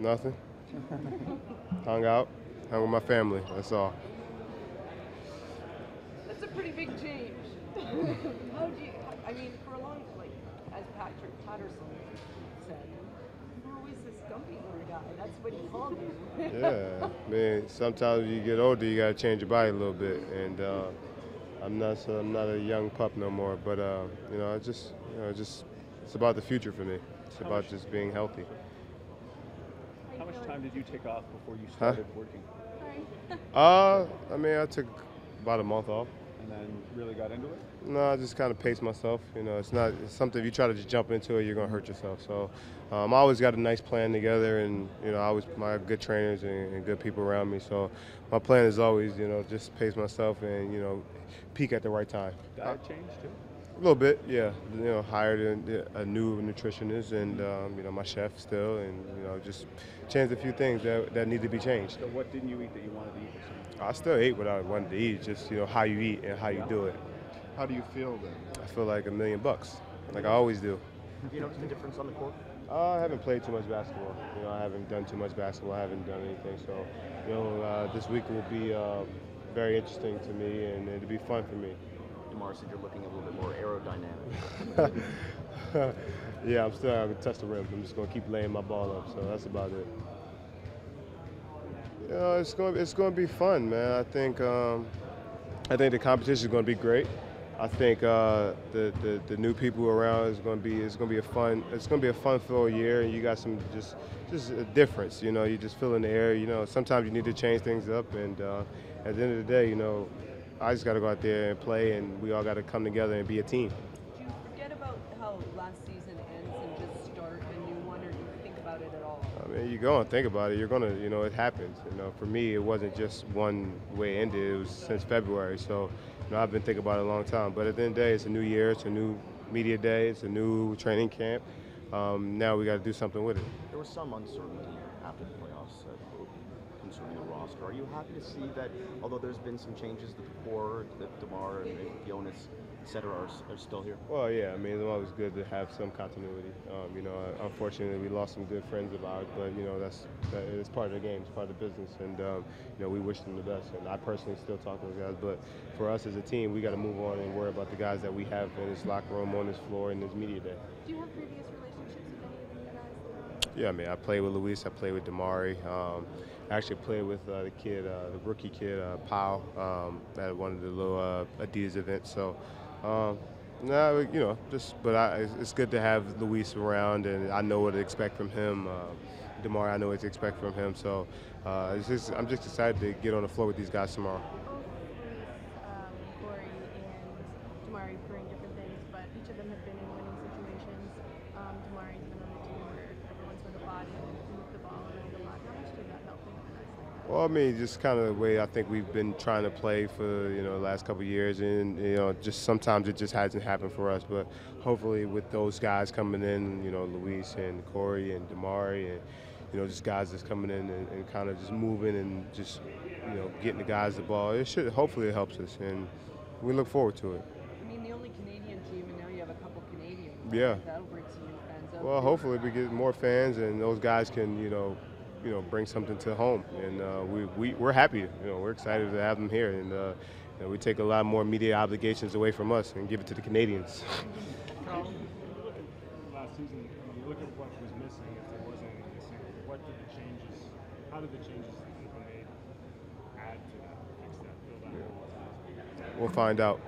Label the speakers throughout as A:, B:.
A: Nothing. Hung out, hung with my family. That's all.
B: That's a pretty big change. How do you, I mean, for a long, like, as Patrick Patterson said, you were always this gumpy little guy. That's what he called you.
A: Yeah, I mean, sometimes you get older, you gotta change your body a little bit, and I'm not a young pup no more. But I just, it's about the future for me. It's about just being healthy.
C: How much time did you take off before you
A: Huh?
C: started working?
A: I mean, I took about a month off.
C: And then really got into it?
A: No, I just kind of pace myself. It's something if you try to just jump into it, you're gonna hurt yourself. So I always got a nice plan together, and I always my good trainers and good people around me. So my plan is always, just pace myself and peak at the right time.
C: Diet change too?
A: A little bit, yeah. Hired a new nutritionist and my chef still, and just changed a few things that need to be changed.
C: So what didn't you eat that you wanted to eat this summer?
A: I still ate what I wanted to eat, just how you eat and how you do it.
D: How do you feel then?
A: I feel like $1,000,000, like I always do.
E: Have you noticed a difference on the court?
A: I haven't played too much basketball. I haven't done too much basketball. I haven't done anything. So, this week will be very interesting to me, and it'll be fun for me.
E: DeMar said you're looking a little bit more aerodynamic.
A: Yeah, I'm still having to touch the rim. I'm just gonna keep laying my ball up. So that's about it. It's going to be fun, man. I think the competition is going to be great. I think the new people around is going to be a fun-filled year, and you got some just a difference. You just feel in the air. Sometimes you need to change things up, and at the end of the day, I just got to go out there and play, and we all got to come together and be a team.
B: Do you forget about how last season ends and just start a new one, or do you think about it at all?
A: I mean, you go and think about it. You're gonna, it happens. For me, it wasn't just one way it ended. It was since February. So, I've been thinking about it a long time. But at the end of the day, it's a new year. It's a new media day. It's a new training camp. Now we got to do something with it.
E: There was some uncertainty after the playoffs concerning the roster. Are you happy to see that, although there's been some changes, the core, that DeMar and Jonas, et cetera, are still here?
A: Well, yeah. I mean, it's always good to have some continuity. Unfortunately, we lost some good friends of ours, but it's part of the game. It's part of the business, and we wish them the best. And I personally still talk to those guys, but for us as a team, we got to move on and worry about the guys that we have in this locker room, on this floor, in this media day.
F: Do you have previous relationships with any of the guys?
A: Yeah, I mean, I played with Luis. I played with Damari. I actually played with the rookie kid, Powell, at one of the little Adidas events. So. It's good to have Luis around, and I know what to expect from him. DeMar, I know what to expect from him. So I'm just excited to get on the floor with these guys tomorrow.
F: Both Corey and Damari bring different things, but each of them have been in winning situations. Damari's been on the team where everyone's with the body and move the ball around a lot. How much did that help in guys like that?
A: Well, I mean, just kind of the way I think we've been trying to play for the last couple of years, and just sometimes it just hasn't happened for us. But hopefully, with those guys coming in, Luis and Corey and Damari, and just guys that's coming in and kind of just moving and just getting the guys the ball, hopefully it helps us, and we look forward to it.
B: I mean, the only Canadian team, and now you have a couple Canadians.
A: Yeah.
B: That'll bring some new fans up.
A: Well, hopefully we get more fans, and those guys can bring something to home, and we're happy. We're excited to have them here, and we take a lot more media obligations away from us and give it to the Canadians.
G: Carl, when you look at last season, when you look at what was missing, if there was anything missing, how did the changes that have been made add to that, fix that, fill that hole?
A: We'll find out.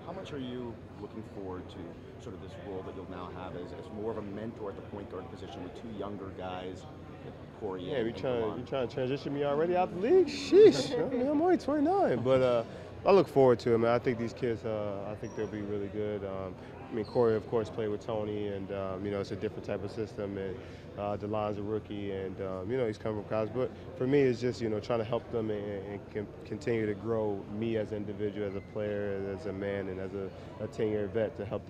E: How much are you looking forward to sort of this role that you'll now have as more of a mentor at the point guard position with two younger guys, Corey?
A: Yeah, you trying to transition me already out the league? Sheesh, I mean, I'm only 29, but I look forward to it, man. I think these kids, I think they'll be really good. I mean, Corey, of course, played with Tony, and it's a different type of system. And DeLon's a rookie, and he's coming from college. But for me, it's just trying to help them and continue to grow me as an individual, as a player, as a man, and as a 10-year vet to help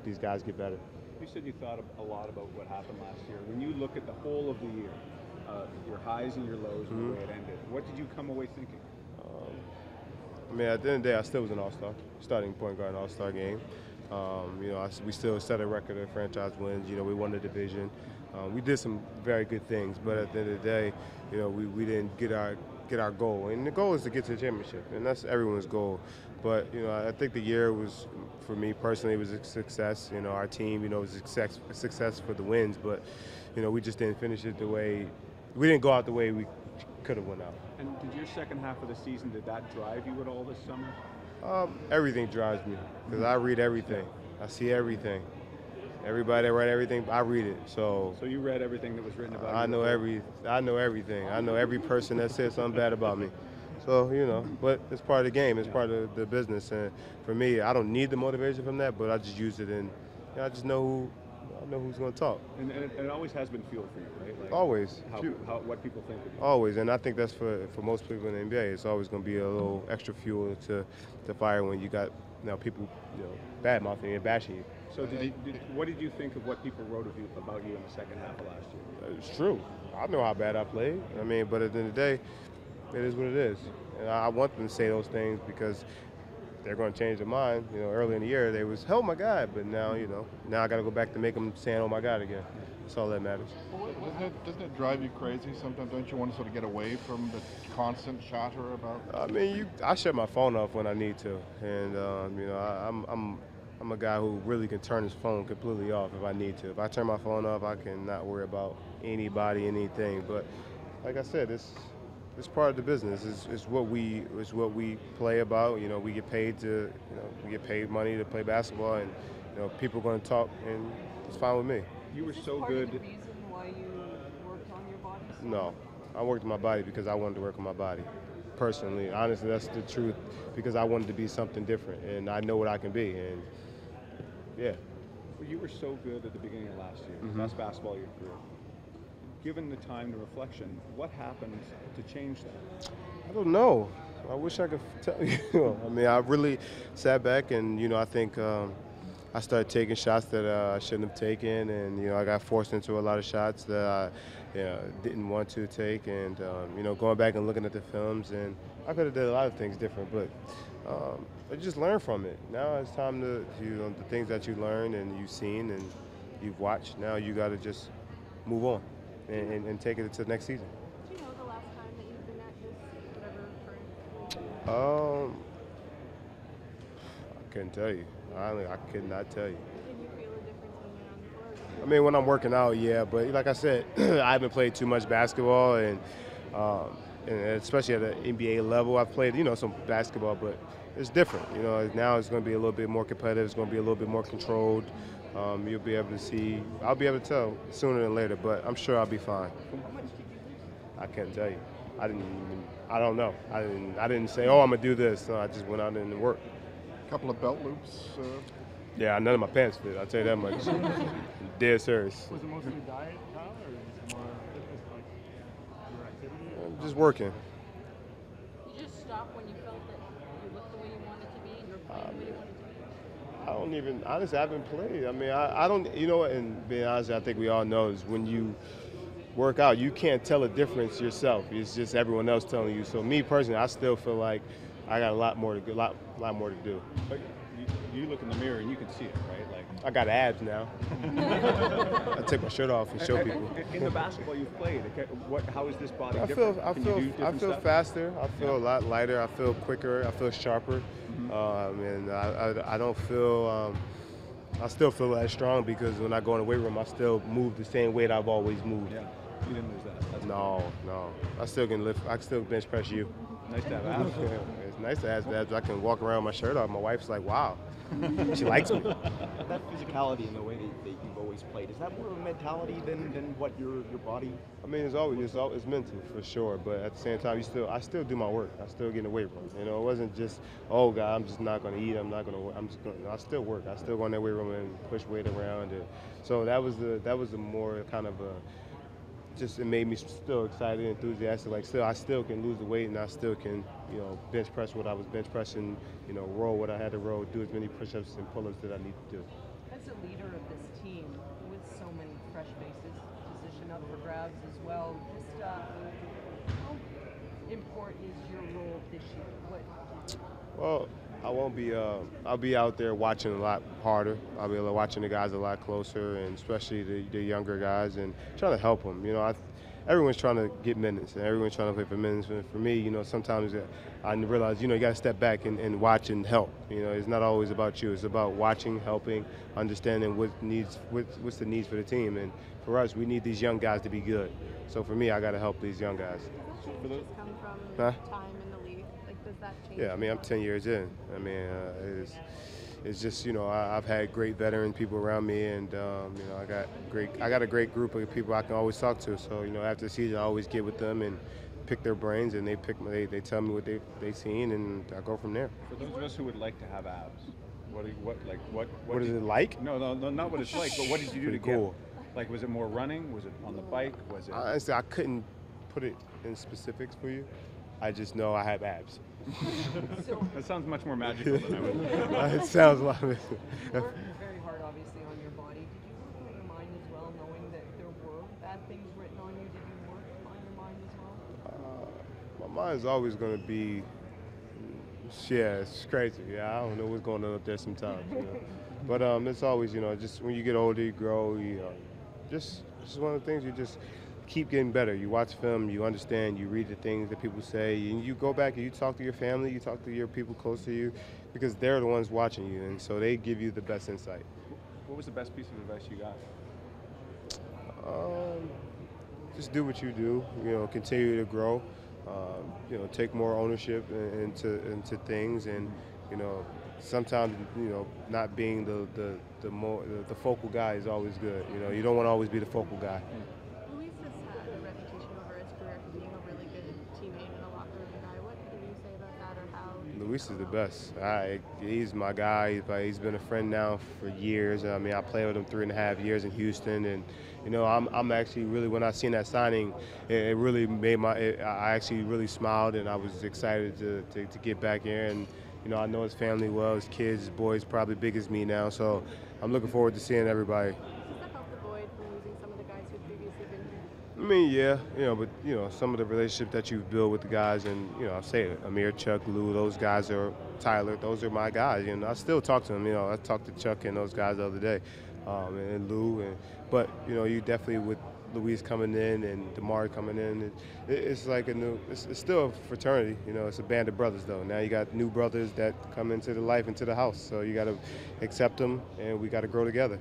A: these guys get better.
C: You said you thought a lot about what happened last year. When you look at the whole of the year, your highs and your lows and the way it ended, what did you come away thinking?
A: I mean, at the end of the day, I still was an all-star, starting point guard in an all-star game. We still set a record of franchise wins. We won the division. We did some very good things, but at the end of the day, we didn't get our goal. And the goal is to get to the championship, and that's everyone's goal. But I think the year was, for me personally, it was a success. Our team, was a success for the wins, but we just didn't finish it the way we didn't go out the way we could have went out.
C: And did your second half of the season, did that drive you at all this summer?
A: Everything drives me because I read everything. I see everything. Everybody that write everything, I read it. So
C: you read everything that was written about
A: I
C: you?
A: know everything. I know every person that said something bad about me. So, but it's part of the game. It's part of the business. And for me, I don't need the motivation from that, but I just use it, and I just know who's going to talk.
C: And it always has been fuel for you, right? Like
A: always.
C: What people think of you.
A: Always. And I think that's for most people in the NBA. It's always going to be a little extra fuel to fire when you got people bad mouthing and bashing you.
C: So what did you think of what people wrote about you in the second half of last year?
A: It's true. I know how bad I played. But at the end of the day, it is what it is. And I want them to say those things because they're going to change their mind. Early in the year, they was, oh, my God. But now, now I got to go back to make them saying, oh, my God, again. That's all that matters.
D: Doesn't it drive you crazy sometimes? Don't you want to sort of get away from the constant chatter about?
A: I shut my phone off when I need to. And, I'm a guy who really can turn his phone completely off if I need to. If I turn my phone off, I can not worry about anybody, anything. But like I said, it's part of the business. It's what we play about. We get paid we get paid money to play basketball, and people are going to talk, and it's fine with me.
C: You were
B: Is this
C: so
B: part
C: good.
B: Of the reason why you worked on your body?
A: No, I worked on my body because I wanted to work on my body. Personally, honestly, that's the truth. Because I wanted to be something different, and I know what I can be, and yeah.
C: Well, you were so good at the beginning of last year, best basketball of your career. Given the time to reflection, what happened to change that?
A: I don't know. I wish I could tell you. I really sat back, and I think I started taking shots that I shouldn't have taken, and I got forced into a lot of shots that I didn't want to take, and going back and looking at the films, and I could have done a lot of things different, but I just learned from it. Now it's time to the things that you learned and you've seen and you've watched. Now you got to just move on and take it to the next season.
F: Do you know the last time that you've been at this, whatever current?
A: I couldn't tell you. I could not tell you.
F: Can you feel a difference when you're on the court?
A: When I'm working out, yeah, but like I said, I haven't played too much basketball, and especially at the NBA level, I've played, some basketball, but it's different. Now it's going to be a little bit more competitive. It's going to be a little bit more controlled. You'll be able to see. I'll be able to tell sooner than later, but I'm sure I'll be fine.
B: How much did you lose?
A: I can't tell you. I don't know. I didn't say, oh, I'm going to do this. No, I just went out and worked.
D: A couple of belt loops.
A: Yeah, none of my pants fit. I'll tell you that much. Dead serious.
G: Was it mostly diet, Kyle, or was it more fitness, like your activity?
A: Just working.
B: You just stopped when you felt that you looked the way you wanted to be and you were playing the way you wanted to be?
A: I don't even, honestly, I haven't played. I don't, and being honest, I think we all know is when you work out, you can't tell a difference yourself. It's just everyone else telling you. So me personally, I still feel like I got a lot more to do.
C: But you look in the mirror and you can see it, right? Like
A: I got abs now. I take my shirt off and show people.
C: In the basketball you've played, how is this body
A: I
C: different?
A: feel faster. I feel a lot lighter. I feel quicker. I feel sharper. And I don't feel. I still feel as strong because when I go in the weight room, I still move the same weight I've always moved.
C: Yeah, you didn't lose that. That's
A: No. I still can lift. I still bench press you.
C: nice to have abs.
A: Yeah, it's nice to have abs. I can walk around with my shirt off. My wife's like, wow. She likes me.
E: That physicality and the way that you've always played, is that more of a mentality than what your body?
A: It's mental for sure, but at the same time, I still do my work. I still get in the weight room. It wasn't just, oh God, I'm just not going to eat. I still work. I still go in that weight room and push weight around. So that was the more kind of it made me still excited, enthusiastic. Like I still can lose the weight, and I still can, bench press what I was bench pressing, roll what I had to roll, do as many push-ups and pull-ups that I need to do.
B: As a leader of this team, with so many fresh faces, position up for grabs as well, just how important is your role this year?
A: Well, I won't be. I'll be out there watching a lot harder. I'll be watching the guys a lot closer, and especially the younger guys, and trying to help them. Everyone's trying to get minutes, and everyone's trying to play for minutes. And for me, sometimes I realize, you got to step back and watch and help. It's not always about you. It's about watching, helping, understanding what's the needs for the team. And for us, we need these young guys to be good. So for me, I got to help these young guys.
F: Does that change just come from
A: Huh?
F: time in the league? Like, does that change?
A: Yeah, I'm 10 years in. It's just, I've had great veteran people around me, and I got a great group of people I can always talk to. So after the season, I always get with them and pick their brains, and they tell me what they seen, and I go from there.
C: For those of us who would like to have abs, what
A: What is it like?
C: No, not what it's like, but what did you do to
A: Pretty cool.
C: get? Like, was it more running? Was it on the bike? Was it?
A: Honestly, I couldn't put it in specifics for you. I just know I have abs.
C: That sounds much more magical than I would.
A: It sounds like
B: You worked very hard, obviously, on your body. Did you work on your mind as well, knowing that there were bad things written on you? Did you work on your mind as well?
A: my mind's always going to be, yeah, it's crazy. Yeah, I don't know what's going on up there sometimes. But it's always, just when you get older, you grow. Just one of the things you just keep getting better. You watch film, you understand, you read the things that people say, and you go back and you talk to your family, you talk to your people close to you, because they're the ones watching you, and so they give you the best insight.
C: What was the best piece of advice you got?
A: Just do what you do. Continue to grow. Take more ownership into things, and sometimes not being the focal guy is always good. You don't want to always be the focal guy.
F: Luis has had a reputation over his career for being a really good teammate and a locker room guy. What can you say about that, or how?
A: Luis is the best. He's my guy. He's been a friend now for years. I played with him 3.5 years in Houston, and I'm actually really, when I seen that signing, it really made I actually really smiled, and I was excited to get back here. And I know his family well, his kids, his boys, probably big as me now. So I'm looking forward to seeing everybody.
F: Does that help the Void from losing some of the guys who previously been here?
A: Yeah, but some of the relationship that you've built with the guys, and I say it, Amir, Chuck, Lou, those guys are Tyler, those are my guys. I still talk to them. I talked to Chuck and those guys the other day, and Lou, but you definitely with Luis coming in and DeMar coming in, it's like it's still a fraternity. It's a band of brothers though. Now you got new brothers that come into the life, into the house, so you got to accept them, and we got to grow together.